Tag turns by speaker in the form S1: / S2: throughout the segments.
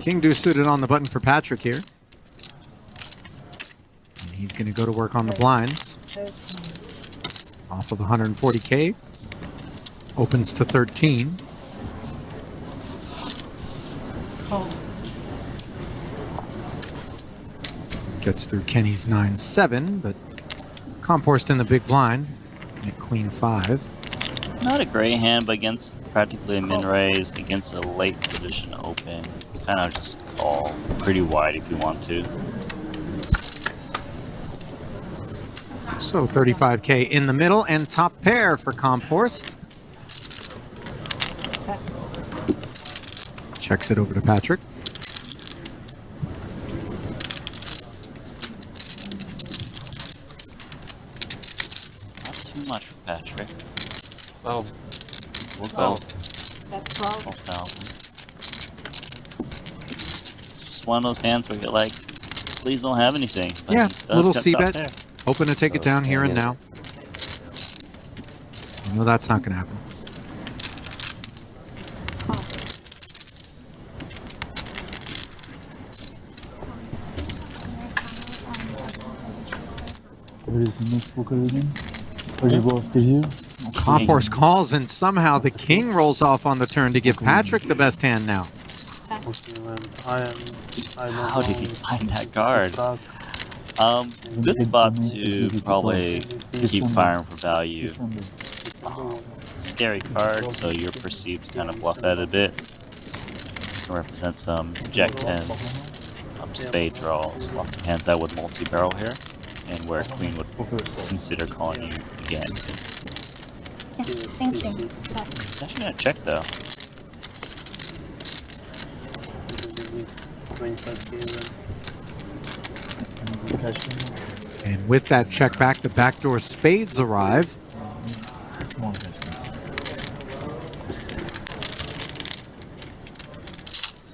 S1: King deuce suited on the button for Patrik here. And he's going to go to work on the blinds. Off of 140K. Opens to 13. Gets through Kenny's 9-7, but Comporst in the big blind at Queen 5.
S2: Not a great hand, but against practically a min raise, against a late position open, kind of just call pretty wide if you want to.
S1: So 35K in the middle and top pair for Comporst. Checks it over to Patrik.
S2: Not too much for Patrik.
S3: 12.
S2: We'll go.
S4: That's 12.
S2: 12,000. It's just one of those hands where you're like, please don't have anything. But
S1: Yeah,
S2: it does
S1: little
S2: get
S1: C-bet.
S2: top pair.
S1: Hoping to take it down here and now. No, that's not going to happen.
S5: Where is the next poker again? Or you go after here?
S1: Comporst calls and somehow the king rolls off on the turn to give Patrik the best hand now.
S2: How did he find that card? Good spot to probably keep firing for value. Scary card, so you're perceived to kind of bluff that a bit. Can represent some jack 10s, spade draws, lots of hands that would multi-barrel here, and where queen would consider calling you again.
S4: Yeah, thank you.
S2: It's actually gonna check though.
S1: And with that check back, the backdoor spades arrive.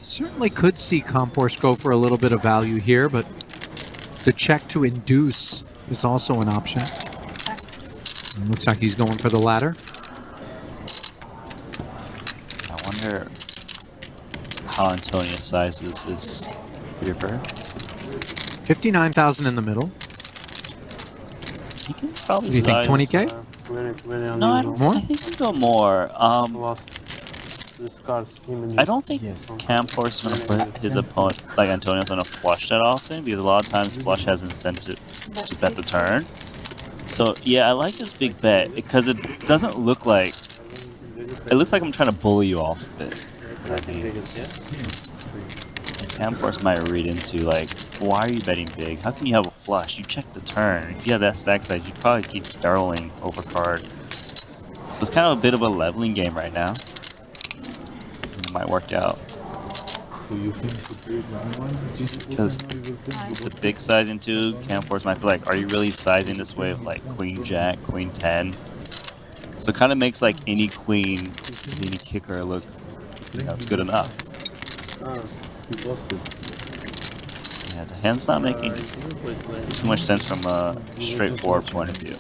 S1: Certainly could see Comporst go for a little bit of value here, but the check to induce is also an option. And looks like he's going for the latter.
S2: I wonder how Antonius sizes his river.
S1: 59,000 in the middle.
S2: He can probably
S1: Do you think
S2: size-
S1: 20K?
S2: No, I
S1: More?
S2: think he can go more. I don't think Comporst is going to put his opponent, like Antonius, on a flush that often, because a lot of times flush has incentive to bet the turn. So yeah, I like this big bet because it doesn't look like, it looks like I'm trying to bully you off of it. I mean, Comporst might read into like, why are you betting big? How can you have a flush? You check the turn. If you have that stack size, you'd probably keep barreling over card. So it's kind of a bit of a leveling game right now. It might work out.
S5: So you think
S2: Because it's a big sizing too. Comporst might be like, are you really sizing this way of like queen jack, queen 10? So it kind of makes like any queen, any kicker look, you know, it's good enough. Yeah, the hand's not making too much sense from a straightforward point of view.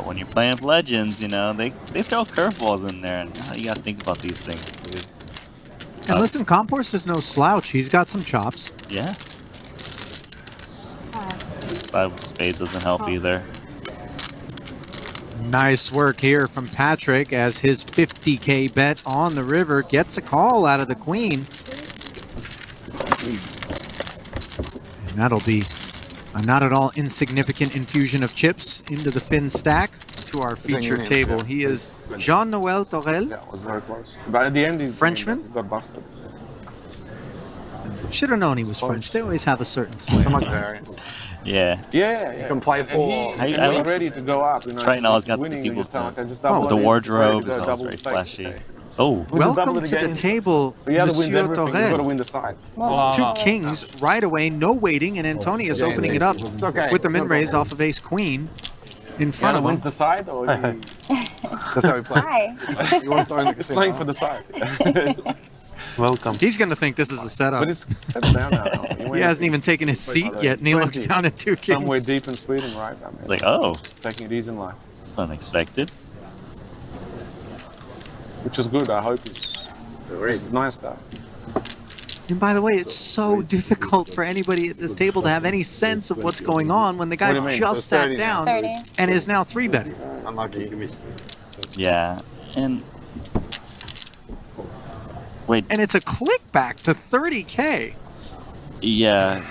S2: When you're playing with legends, you know, they throw curveballs in there, and you gotta think about these things, dude.
S1: And listen, Comporst is no slouch. He's got some chops.
S2: Yeah. 5 of spades doesn't help either.
S1: Nice work here from Patrik as his 50K bet on the river gets a call out of the queen. And that'll be a not at all insignificant infusion of chips into the fin stack to our featured table. He is Jean-Noël Torel.
S3: Yeah, it was very close. But at the end, he
S1: Frenchman?
S3: got busted.
S1: Should have known he was French. They always have a certain flair.
S3: So much variance.
S2: Yeah.
S3: Yeah.
S6: You can play for.
S3: And
S2: I
S3: he's
S2: like-
S3: ready to go up. You know,
S2: Triton always got the
S3: winning,
S2: people
S3: you just tell him,
S2: to-
S3: "Okay, just double
S2: The
S3: it,
S2: wardrobe
S3: he's
S2: is
S3: ready to
S2: always
S3: go,
S2: very
S3: double
S2: flashy.
S3: stakes.
S2: Oh,
S3: We just
S1: Welcome
S3: double it
S1: to the
S3: again.
S1: table,
S3: So he either wins
S1: Monsieur
S3: everything, he's got to
S1: Torel.
S3: win the side.
S1: Two kings right away, no waiting, and Antonius
S3: Yeah,
S1: opening
S3: yeah,
S1: it up
S3: it's okay.
S1: with the
S3: It's no
S1: min raise
S3: problem.
S1: off of ace queen in
S3: He
S1: front
S3: either
S1: of
S3: wins
S1: him.
S3: the side or he... That's how he plays.
S4: Hi.
S3: He wants to He's playing for the side.
S5: welcome.
S1: He's going to think this is a setup.
S3: But it's settled down now.
S1: He hasn't even taken his seat yet, and he looks down at two
S3: Somewhere
S1: kings.
S3: deep in Sweden, right? I mean,
S2: it's like, oh,
S3: taking it easy in life.
S2: it's unexpected.
S3: Which is good, I hope he's a nice guy.
S1: And by the way, it's so difficult for anybody at this table to have any sense of what's going on when the
S3: What do
S1: guy
S3: you mean?
S1: just
S3: So
S1: sat
S3: 30 now.
S1: down
S4: 30.
S1: and is now 3-betting.
S3: Unlucky.
S2: Yeah, and wait,
S1: And it's a click back to 30K.
S2: yeah,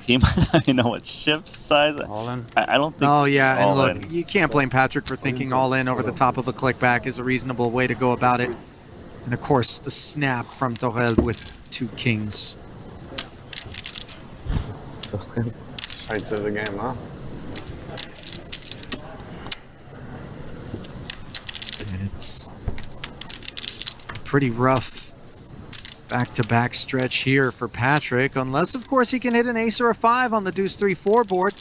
S2: he might not even know what chip size.
S3: All in.
S2: I don't think.
S1: Oh, yeah, and
S2: all
S1: look,
S2: in.
S1: you can't blame Patrick for thinking all in over the top of a click back is a reasonable way to go about it. And of course, the snap from Torel with 2 kings.
S3: Straight to the game, huh?
S1: And it's a pretty rough back-to-back stretch here for Patrick, unless, of course, he can hit an ace or a 5 on the deuce 3-4 board.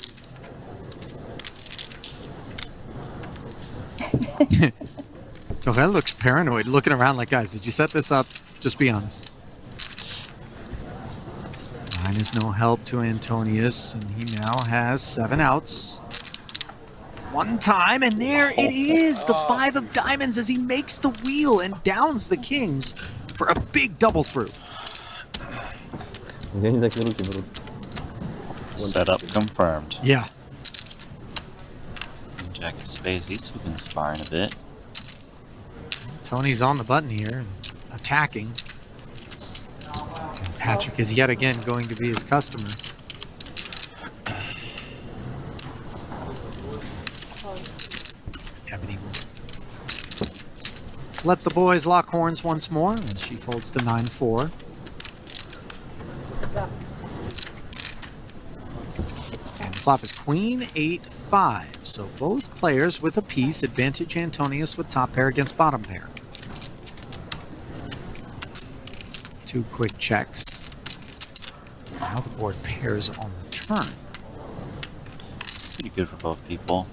S1: Torel looks paranoid, looking around like, guys, did you set this up? Just be honest. 9 is no help to Antonius, and he now has 7 outs. 1 time, and there it is! The 5 of diamonds as he makes the wheel and downs the kings for a big double through.
S2: Setup confirmed.
S1: Yeah.
S2: Jack of spades. These two been sparring a bit.
S1: Tony's on the button here, and attacking. And Patrick is yet again going to be his customer. Yeah, but he will let the boys lock horns once more, and she folds to 9-4. And the flop is queen 8-5. So both players with a piece, advantage Antonius with top pair against bottom pair. 2 quick checks. Now the board pairs on the turn.
S2: Pretty good for both people.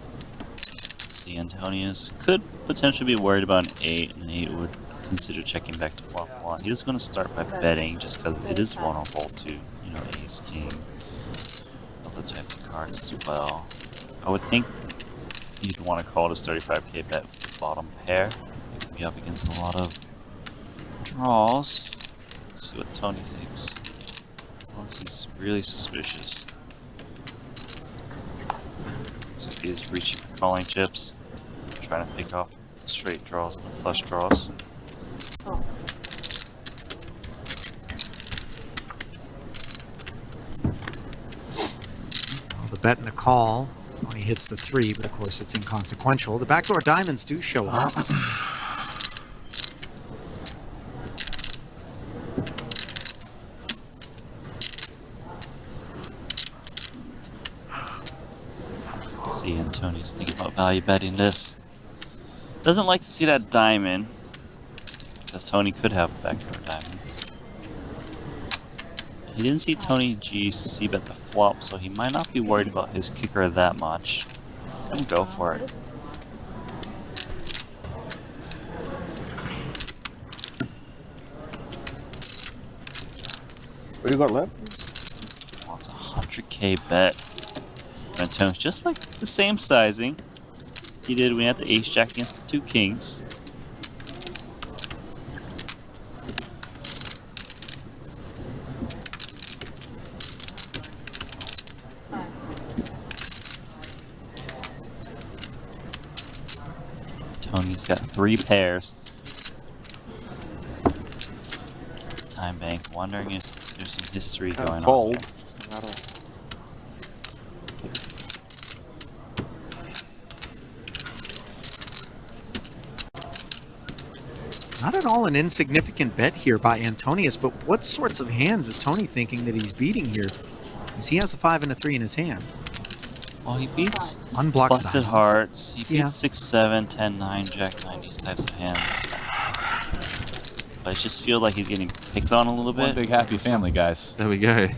S2: Let's see, Antonius could potentially be worried about an 8, and an 8 would consider checking back to flop 1. He is going to start by betting just because it is vulnerable to, you know, ace, king, other types of cards as well. I would think you'd want to call this 35k bet bottom pair. You could be up against a lot of draws. Let's see what Tony thinks. Unless he's really suspicious. So if he's reaching for calling chips, trying to pick off straight draws and flush draws.
S1: Well, the bet and the call. Tony hits the 3, but of course it's inconsequential. The backdoor diamonds do show up.
S2: Let's see, Antonius thinking about value betting this. Doesn't like to see that diamond, because Tony could have backdoor diamonds. He didn't see Tony G c-bet the flop, so he might not be worried about his kicker that much. Let him go for it.
S3: What do you got left?
S2: Wants a 100k bet. Antonius just like the same sizing he did when he had the ace jack against the 2 kings. Tony's got 3 pairs. Time bank, wondering if there's some history going on.
S3: Fold.
S2: Here.
S1: Not at all an insignificant bet here by Antonius, but what sorts of hands is Tony thinking that he's beating here? Because he has a 5 and a 3 in his hand.
S2: Well, he beats
S1: Unblocked
S2: busted
S1: diamonds.
S2: hearts. He beats
S1: Yeah.
S2: 6, 7, 10, 9, jack 9, these types of hands. But I just feel like he's getting picked on a little
S6: One
S2: bit.
S6: big happy family, guys.
S7: There we go.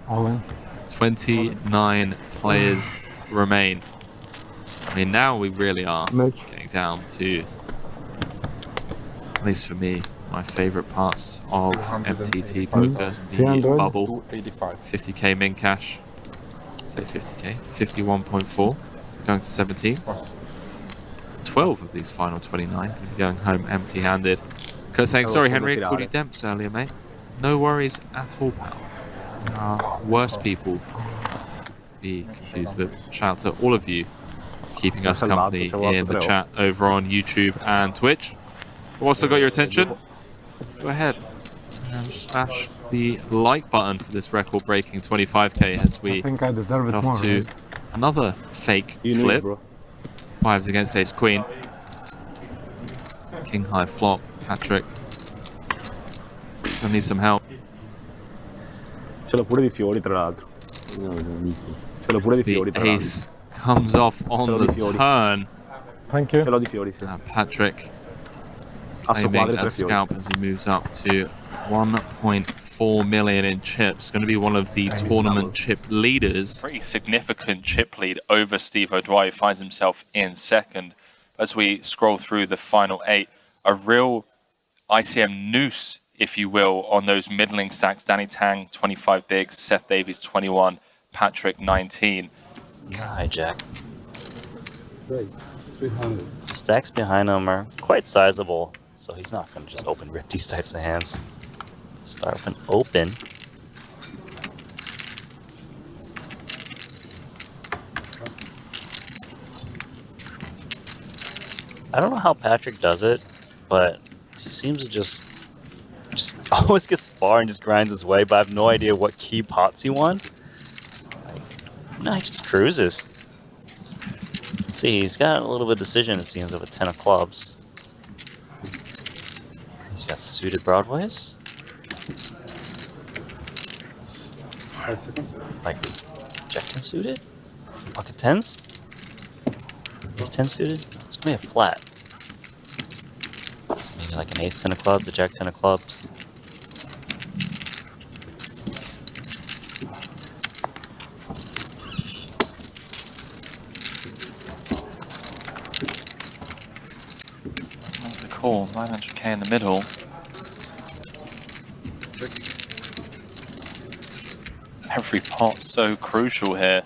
S5: All in.
S7: 29 players remain. I mean, now we really are
S5: Match.
S7: getting down to, at least for me, my favorite parts of MTT poker, the
S5: 300.
S7: bubble,
S3: 285.
S7: 50k min cash, say 50k, 51.4, going to 17. 12 of these final 29 going home empty-handed. Kurt saying, sorry Henry, called you Demps earlier, mate. No worries at all, pal. There are worse people to be confused with. Shout out to all of you keeping us company in the chat over on YouTube and Twitch. We've also got your attention. Go ahead and smash the like button for this record-breaking 25k as
S5: I
S7: we
S5: think I deserve it
S7: off
S5: more,
S7: to
S5: right?
S7: another fake
S3: You knew,
S7: flip.
S3: bro.
S7: Fives against ace queen. King high flop. Patrick. I need some help.
S3: Ce l'ho pure di fiori, tra l'altro. Ce l'ho pure di fiori,
S7: The
S3: tra l'altro.
S7: ace comes off on
S3: Solo di
S7: the
S3: fiori.
S7: turn.
S5: Thank
S3: Ce
S5: you.
S3: l'ho di fiori, sì.
S7: Patrick
S3: Asso
S7: claiming
S3: quadri,
S7: a
S3: 3 fiori.
S7: scalp as he moves up to 1.4 million in chips. Going to be one of the tournament chip leaders.
S6: Pretty significant chip lead over Steve O'Dwyer. He finds himself in second. As we scroll through the final 8, a real ICM noose, if you will, on those middling stacks. Danny Tang, 25 bigs, Seth Davies, 21, Patrick, 19.
S2: Hi, Jack.
S3: 300.
S2: Stacks behind him are quite sizable, so he's not going to just open rip these types of hands. Start with an open. I don't know how Patrick does it, but he seems to just always gets far and just grinds his way, but I have no idea what key pots he won. No, he just cruises. Let's see, he's got a little bit of decision, it seems, with a 10 of clubs. He's got suited broadways. Like, Jack 10 suited? Pocket 10s? Ace 10 suited? It's gonna be a flat. Maybe like an ace 10 of clubs, a jack 10 of clubs.
S6: That's a call, 900k in the middle. Every pot's so crucial here,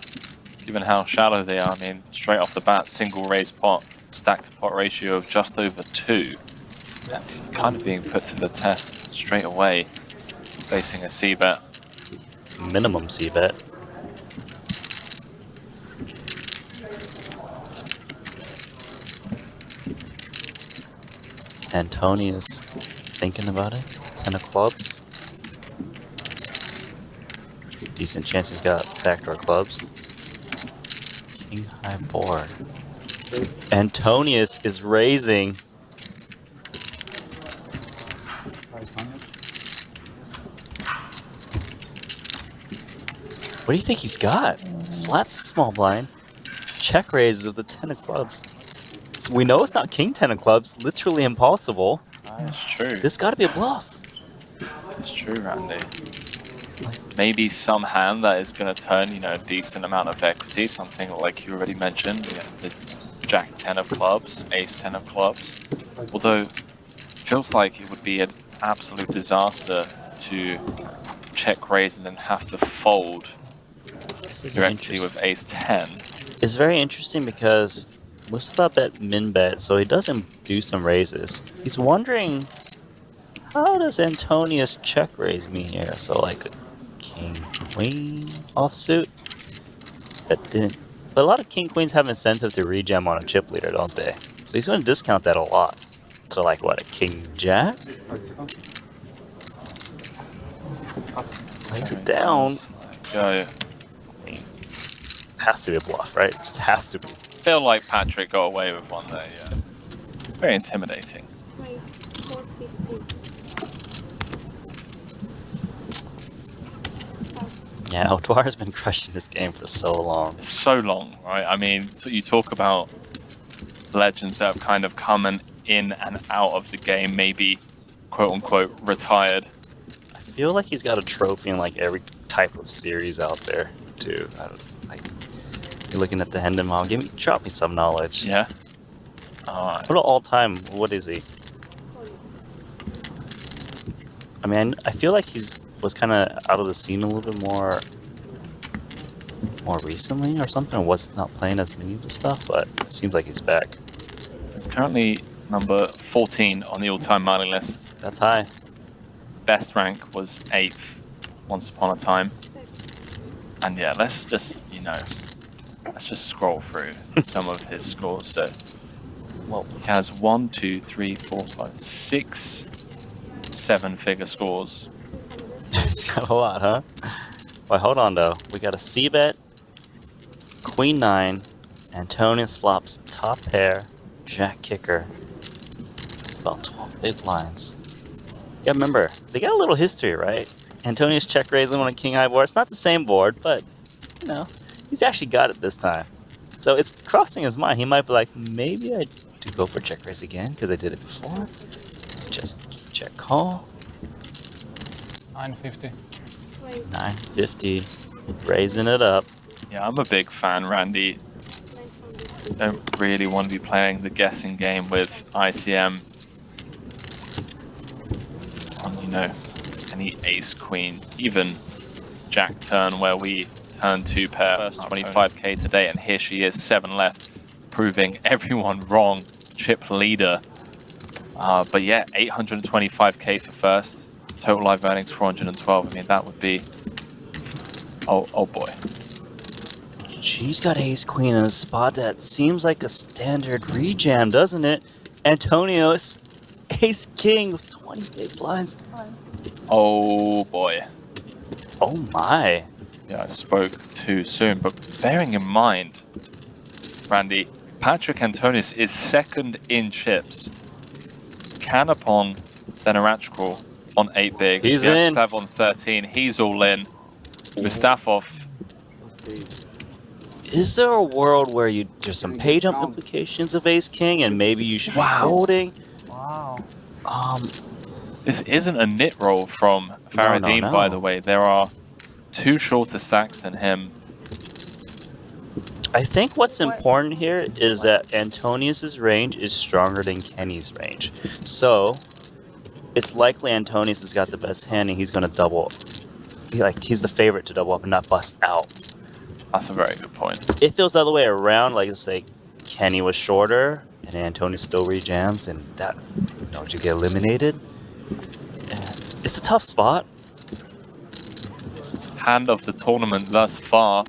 S6: given how shallow they are. I mean, straight off the bat, single raised pot, stack to pot ratio of just over 2. Kind of being put to the test straight away, facing a C-bet.
S2: Minimum C-bet. Antonius thinking about it. 10 of clubs. Decent chance he's got backdoor clubs. King high board. Antonius is raising. What do you think he's got? Flat's a small blind. Check raises of the 10 of clubs. We know it's not king 10 of clubs. Literally impossible.
S6: That's true.
S2: This got to be a bluff.
S6: It's true, Randy. Maybe some hand that is going to turn, you know, a decent amount of equity. Something like you already mentioned, the Jack 10 of clubs, Ace 10 of clubs. Although, it feels like it would be an absolute disaster to check raise and then have to fold directly with Ace 10.
S2: It's very interesting because Mustafa bet min bet, so he doesn't do some raises. He's wondering, how does Antonius check raise me here? So like a king queen offsuit that didn't. But a lot of king queens have incentive to rejam on a chip leader, don't they? So he's going to discount that a lot. So like what, a king jack? Lays it down.
S6: Go.
S2: Has to be a bluff, right? It just has to be.
S6: Feel like Patrick got away with one there, yeah. Very intimidating.
S4: Raise 450.
S2: Yeah, O'Dwyer's been crushing this game for so long.
S6: It's so long, right? I mean, you talk about legends that have kind of come in and out of the game, maybe quote unquote retired.
S2: I feel like he's got a trophy in like every type of series out there, too. Like, you're looking at the Hendon Mall. Drop me some knowledge.
S6: Yeah. Alright.
S2: What all time? What is he? I mean, I feel like was kind of out of the scene a little bit more recently or something. Was not playing as many of the stuff, but it seems like he's back.
S6: It's currently number 14 on the all-time mailing list.
S2: That's high.
S6: best rank was 8th once upon a time. And yeah, let's just, let's just scroll through some of his scores. So, well, he has 1, 2, 3, 4, 5, 6, 7-figure scores.
S2: It's got a lot, huh? Wait, hold on though. We got a C-bet, Queen 9, Antonius flops top pair, Jack kicker. About 12 big blinds. You gotta remember, they got a little history, right? Antonius check raising on a king high board. It's not the same board, but he's actually got it this time. So it's crossing his mind. He might be like, maybe I do go for check raise again because I did it before. So just check call.
S5: 950.
S2: 950, raising it up.
S6: Yeah, I'm a big fan, Randy. Don't really want to be playing the guessing game with ICM on, any ace queen, even jack turn where we turn 2 pair. First 25k today, and here she is, 7 left, proving everyone wrong. Chip leader. But yeah, 825k for first. Total live earnings 412. I mean, that would be. Oh boy.
S2: She's got ace queen in a spot that seems like a standard rejam, doesn't it? Antonius, ace king with 20 big blinds.
S6: Oh boy.
S2: Oh my.
S6: Yeah, I spoke too soon, but bearing in mind, Randy, Patrik Antonius is 2nd in chips. Canopon, then Arachkral on 8 bigs.
S2: He's in.
S6: Gustav on 13. He's all in. Mustafov.
S2: Is there a world where there's some pay jump implications of ace king and maybe you should be folding?
S5: Wow.
S6: This isn't a nit roll from Faradine,
S2: no.
S6: by the way. There are 2 shorter stacks than him.
S2: I think what's important here is that Antonius's range is stronger than Kenny's range. So it's likely Antonius has got the best hand and he's going to double. He's the favorite to double up and not bust out.
S6: That's a very good point.
S2: It feels the other way around. Like, let's say Kenny was shorter and Antonius still rejams and that, you get eliminated. And it's a tough spot.
S6: Hand of the tournament thus far.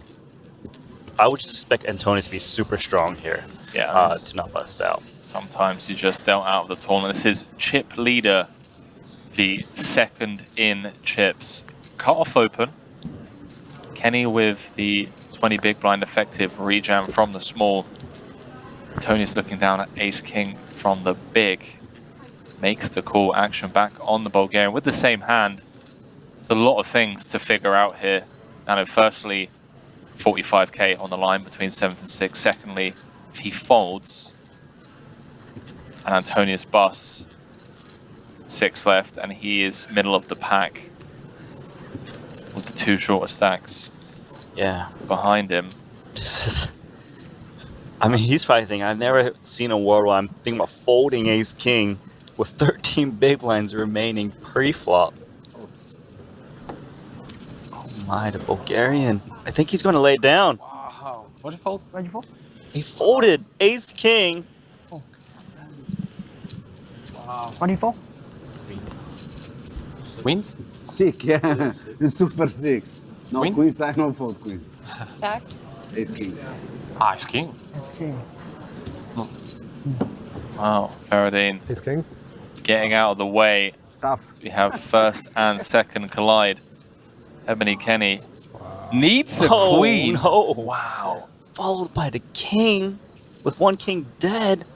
S2: I would just expect Antonius to be super strong here.
S6: Yeah.
S2: To not bust out.
S6: Sometimes you just dealt out of the tournament. This is chip leader, the 2nd in chips. Cut off open. Kenny with the 20 big blind effective rejam from the small. Antonius looking down at ace king from the big. Makes the call, action back on the Bulgarian with the same hand. There's a lot of things to figure out here. Firstly, 45k on the line between 7th and 6th. Secondly, if he folds and Antonius busts, 6 left, and he is middle of the pack with the 2 shorter stacks behind him.
S2: He's probably thinking, I've never seen a world where I'm thinking about folding ace king with 13 big blinds remaining pre-flop. Oh my, the Bulgarian. I think he's going to lay it down.
S5: Wow. What did you fold? Where'd you fold?
S2: He folded ace king.
S5: Oh. Wow. What do you fold?
S3: Queens?
S8: Sick, yeah. It's super sick. No
S3: Queen?
S8: queens, I don't fold queens.
S4: Jacks.
S8: Ace king.
S3: Ace king.
S5: Okay.
S6: Wow, Faradine
S3: Ace king.
S6: getting out of the way.
S8: Tough.
S6: We have 1st and 2nd collide. Ebony Kenny needs a queen.
S2: No.
S6: Wow.
S2: Followed by the king with 1 king dead.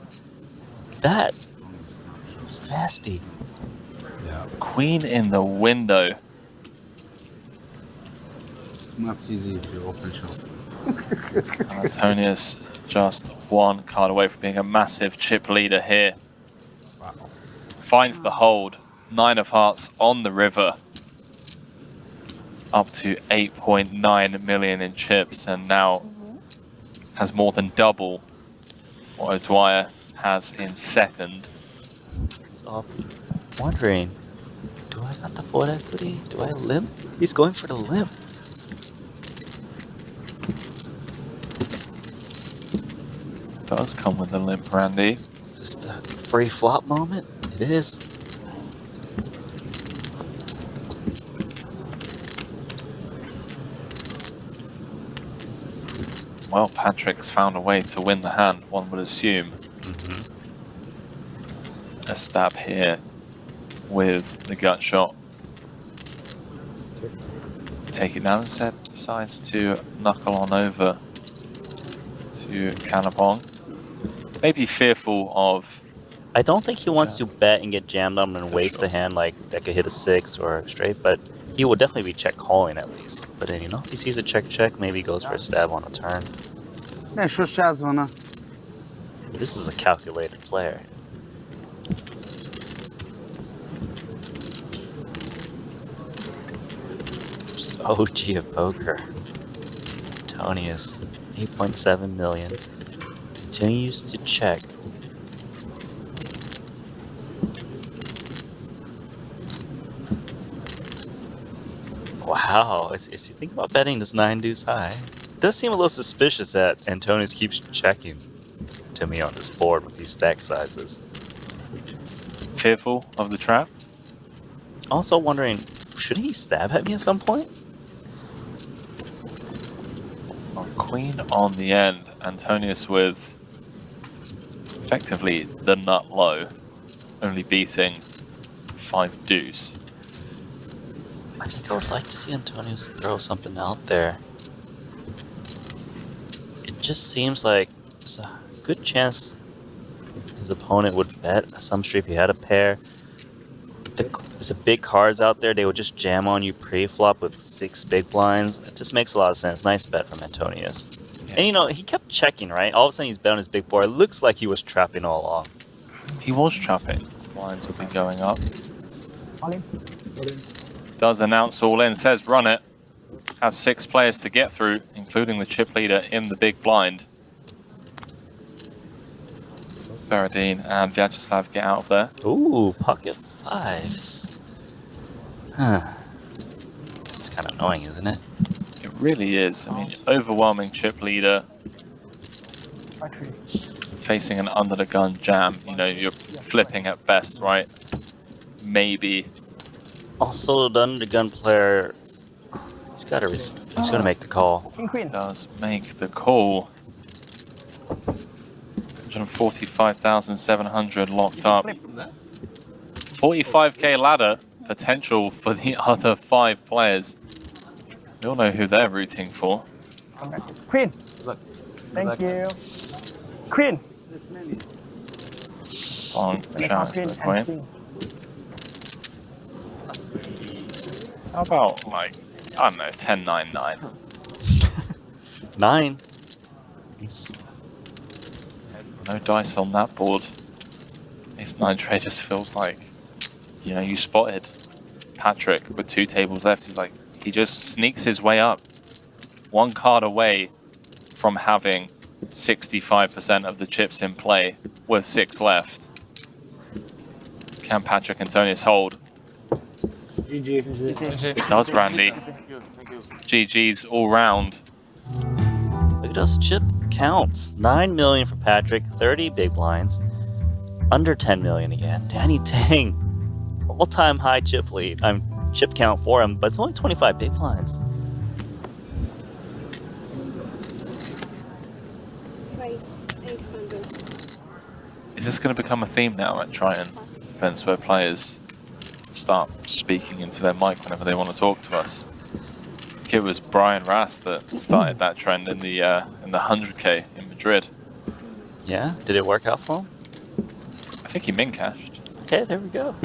S2: That was nasty.
S6: Queen in the window.
S8: It's much easy if you open shop.
S6: Antonius just 1 card away from being a massive chip leader here.
S3: Wow.
S6: Finds the hold. 9 of hearts on the river. Up to 8.9 million in chips, and now has more than double what O'Dwyer has in 2nd.
S2: So I'm wondering, do I got the fold equity? Do I limp? He's going for the limp.
S6: Does come with a limp, Randy.
S2: Is this the free flop moment? It is.
S6: well, Patrick's found a way to win the hand, one would assume. A stab here with the gut shot. Take it down instead, decides to knuckle on over to Cannabong. Maybe fearful of...
S2: I don't think he wants to bet and get jammed on and waste a hand like that could hit a 6 or a straight, but he will definitely be check calling at least. But then, you know, if he sees a check, maybe he goes for a stab on a turn. This is a calculated player. Just OG of poker. Antonius, 8.7 million. Continues to check. Wow, is he thinking about betting this 9 deuce high? It does seem a little suspicious that Antonius keeps checking to me on this board with these stack sizes.
S6: Fearful of the trap?
S2: Also wondering, should he stab at me at some point?
S6: Well, queen on the end. Antonius with effectively the nut low, only beating 5 deuce.
S2: I think I would like to see Antonius throw something out there. It just seems like there's a good chance his opponent would bet some street if he had a pair. There's a big cards out there, they would just jam on you pre-flop with 6 big blinds. It just makes a lot of sense. Nice bet from Antonius. Yeah. And you know, he kept checking, right? All of a sudden he's bet on his big board. It looks like he was trapping all along.
S6: He was trapping. Blinds have been going up. Does announce all in, says run it. Has 6 players to get through, including the chip leader in the big blind. Veradine and Vyacheslav get out of there.
S2: Ooh, pocket 5s. Huh. This is kind of annoying, isn't it?
S6: It really is. I mean, overwhelming chip leader. Facing an under the gun jam. You know, you're flipping at best, right? Maybe.
S2: Also, the undergun player, he's got to make the call.
S6: Does make the call. 145,700 locked up. 45k ladder potential for the other 5 players. We all know who they're rooting for.
S9: Queen. Thank you. Queen.
S6: On shout to the queen. How about, like, I don't know, 10-9-9?
S2: 9.
S6: No dice on that board. Ace-9 trade just feels like, you know, you spotted Patrick with 2 tables left. He just sneaks his way up. 1 card away from having 65% of the chips in play with 6 left. Can Patrik Antonius hold? It does, Randy. GG's all round.
S2: Look at those chip counts. 9 million for Patrick, 30 big blinds. Under 10 million again. Danny Tang, all-time high chip lead. Chip count for him, but it's only 25 big blinds.
S4: Price 800.
S6: Is this going to become a theme now at Triton events where players start speaking into their mic whenever they want to talk to us? I think it was Brian Rast that started that trend in the 100k in Madrid.
S2: Yeah? Did it work out for him?
S6: I think he min cashed.
S2: Okay, there we go.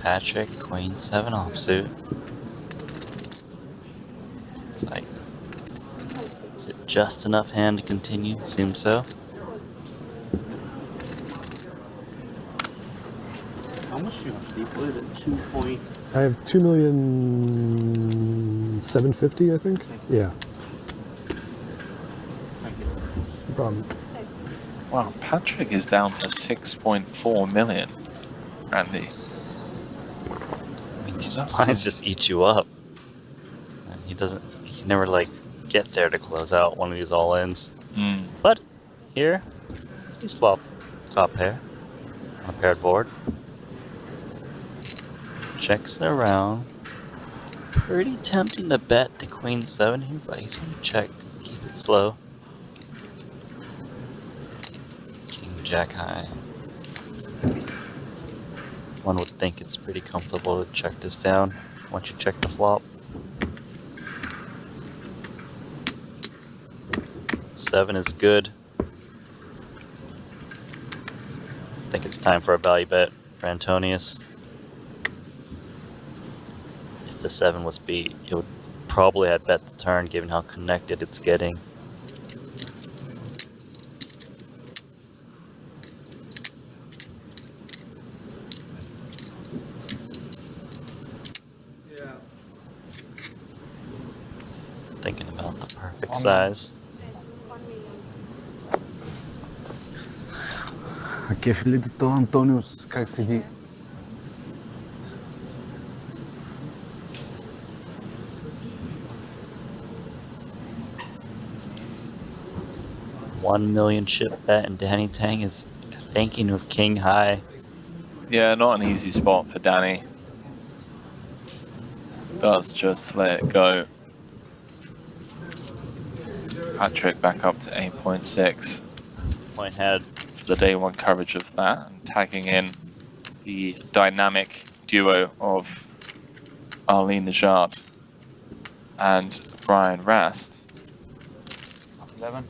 S2: Patrick, Queen 7 offsuit. It's like, is it just enough hand to continue? Seems so.
S3: How much do you put it at 2 point?
S10: I have 2,750,000, I think. Yeah. No problem.
S6: Wow, Patrick is down to 6.4 million, Randy.
S2: These blinds just eat you up. And he can never like get there to close out one of these all-ins. But here, he's flop top pair on a paired board. Checks around. Pretty tempting to bet the queen 7 here, but he's going to check. Keep it slow. King jack high. One would think it's pretty comfortable to check this down once you check the flop. 7 is good. I think it's time for a value bet for Antonius. If the 7 was beat, it would probably have bet the turn given how connected it's getting. Thinking about the perfect size.
S8: Ακεφιλείται το Αντώνιος Κακστική.
S2: $1 million chip bet, and Danny Tang is thinking of king high.
S6: Yeah, not an easy spot for Danny. Does just let it go. Patrik back up to 8.6.
S2: Point head.
S6: The day one coverage of that, and tagging in the dynamic duo of Arlene Najad and Brian Rast.
S8: 11.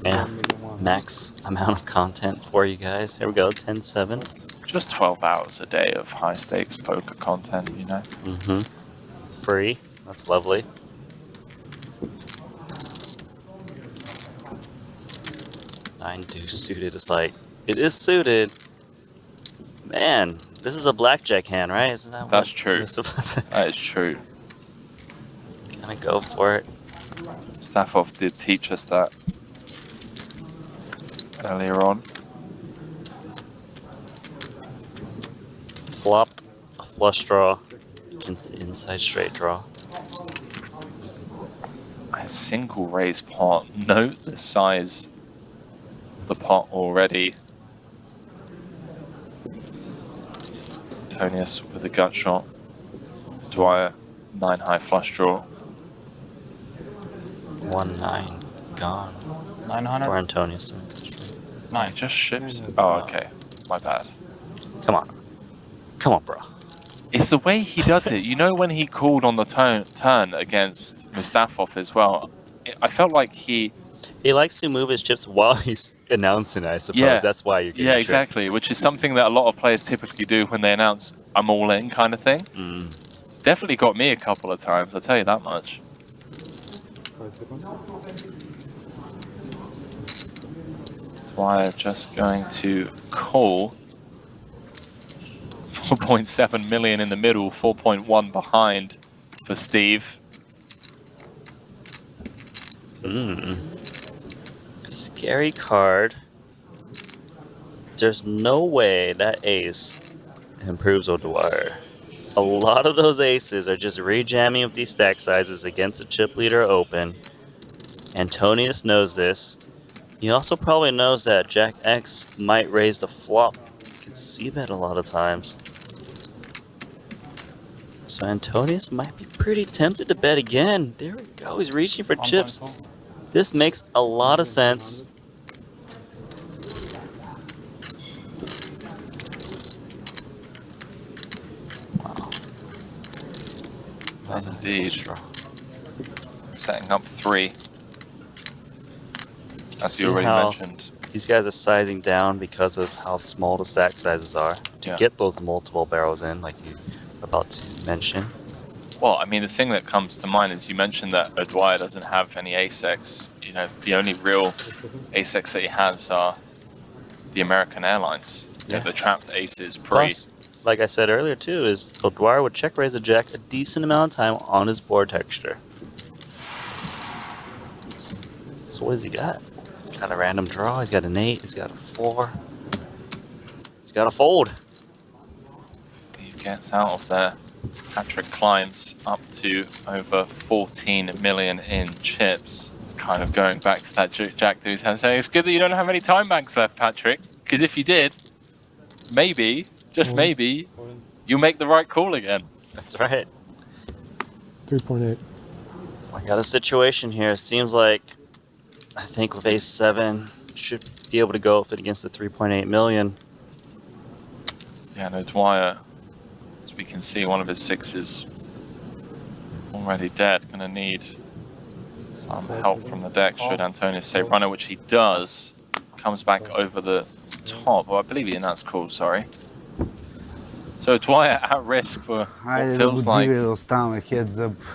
S2: Yeah, max amount of content for you guys. Here we go, 10-7.
S6: Just 12 hours a day of high stakes poker content, you know.
S2: Free. That's lovely. Nine deuce suited is like, it is suited. Man, this is a blackjack hand, right? Isn't that
S6: That's
S2: what
S6: true.
S2: we're supposed to
S6: That is true.
S2: kind of go for it?
S6: Stafford did teach us that earlier on.
S2: Flopped a flush draw, inside straight draw.
S6: A single raise pot. Note the size of the pot already. Antonius with a gut shot. Dwyer, 9 high flush draw.
S2: 1-9 gone.
S9: 900.
S2: For Antonius.
S6: 9 just ships. Oh, okay. My bad.
S2: Come on. Come on, bro.
S6: It's the way he does it. You know when he called on the turn against Mustafov as well? I felt like he
S2: likes to move his chips while he's announcing it, I suppose.
S6: Yeah.
S2: That's why you're getting
S6: Yeah,
S2: tricked.
S6: exactly. Which is something that a lot of players typically do when they announce, I'm all in kind of thing. It's definitely got me a couple of times, I'll tell you that much. Dwyer just going to call. 4.7 million in the middle, 4.1 behind for Steve.
S2: Scary card. There's no way that ace improves O'Dwyer. A lot of those aces are just rejamming of these stack sizes against the chip leader open. Antonius knows this. He also probably knows that Jack X might raise the flop. You can see that a lot of times. So Antonius might be pretty tempted to bet again. There we go, he's reaching for chips. This makes a lot of sense. Wow.
S6: Does indeed. Setting up 3. As you already mentioned.
S2: These guys are sizing down because of how small the stack sizes are to get those multiple barrels in, like you were about to mention.
S6: Well, I mean, the thing that comes to mind is you mentioned that O'Dwyer doesn't have any ace-X. You know, the only real ace-X that he has are the American Airlines. Yeah. The trapped aces pre.
S2: Plus, like I said earlier too, is O'Dwyer would check raise a jack a decent amount of time on his board texture. So what has he got? He's got a random draw, he's got an 8, he's got a 4. He's got a fold.
S6: He gets out of there. Patrik climbs up to over 14 million in chips. It's kind of going back to that Jack Deuce hand saying, it's good that you don't have any time banks left, Patrik. Because if you did, maybe, just maybe, you make the right call again.
S2: That's right.
S10: 3.8.
S2: I got a situation here. It seems like I think with ace 7 should be able to go with it against the 3.8 million.
S6: Yeah, no, Dwyer, as we can see, one of his 6s already dead. Gonna need some help from the deck should Antonius save runner, which he does. Comes back over the top. Well, I believe he announced call, sorry. So Dwyer at risk for what feels like the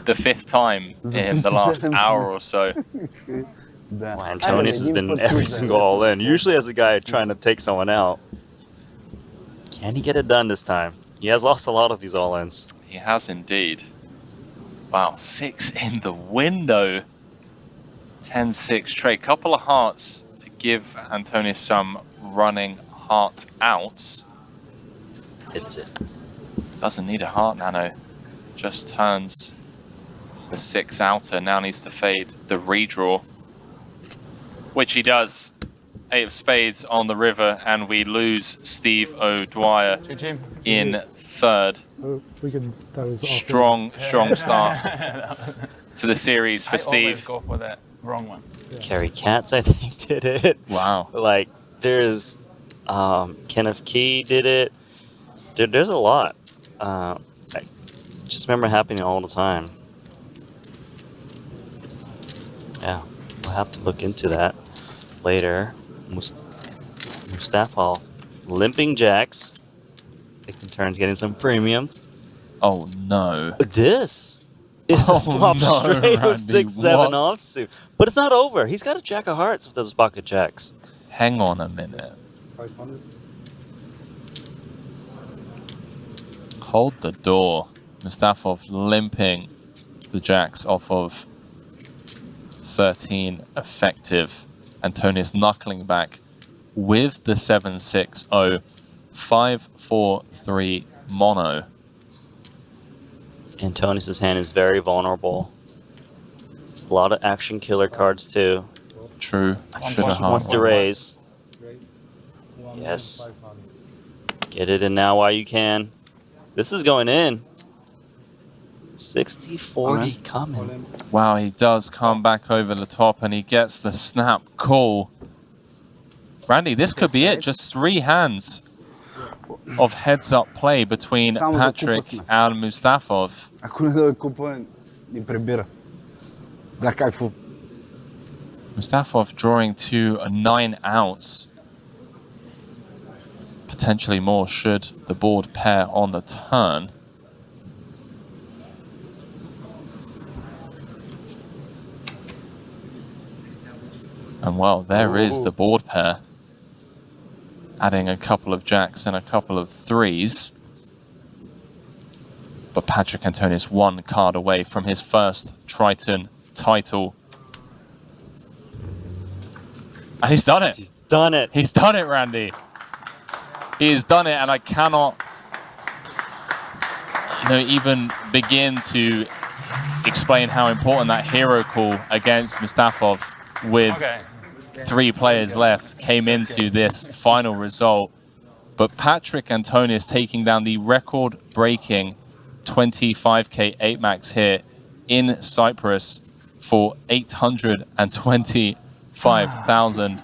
S6: 5th time in the last hour or so.
S2: Well, Antonius has been every single all in. Usually as a guy trying to take someone out. Can he get it done this time? He has lost a lot of these all ins.
S6: He has indeed. Wow, 6 in the window. 10-6 trade. Couple of hearts to give Antonius some running heart outs.
S2: Hits it.
S6: Doesn't need a heart nano. Just turns the 6 outer. Now needs to fade the redraw. Which he does. 8 of spades on the river, and we lose Steve O'Dwyer in 3rd.
S10: That was
S6: strong start to the series for Steve.
S8: Go for that wrong one.
S2: Kerry Katz, I think, did it.
S6: Wow.
S2: Like, there's Kenneth Key did it. There's a lot. I just remember happening all the time. Yeah, we'll have to look into that later. Mustafov limping jacks. Taking turns getting some premiums.
S6: Oh no.
S2: This is a flop straight with 6-7 offsuit. But it's not over. He's got a jack of hearts with those pocket jacks.
S6: Hang on a minute.
S5: 500.
S6: Hold the door. Mustafov limping the jacks off of 13 effective. Antonius knuckling back with the 7-6-0. 5-4-3 mono.
S2: Antonius' hand is very vulnerable. A lot of action killer cards too.
S6: True.
S2: He wants to raise. Yes. Get it in now while you can. This is going in. 60-40 coming.
S6: Wow, he does come back over the top and he gets the snap call. Randy, this could be it. Just 3 hands of heads-up play between Patrik and Mustafov. Mustafov drawing to a 9 outs. Potentially more should the board pair on the turn. And well, there is the board pair. Adding a couple of jacks and a couple of 3s. But Patrik Antonius 1 card away from his first Triton title. And he's done it.
S2: He's done it.
S6: He's done it, Randy. He has done it, and I cannot even begin to explain how important that hero call against Mustafov with 3 players left came into this final result. But Patrik Antonius taking down the record-breaking 25k 8-max here in Cyprus for 825,000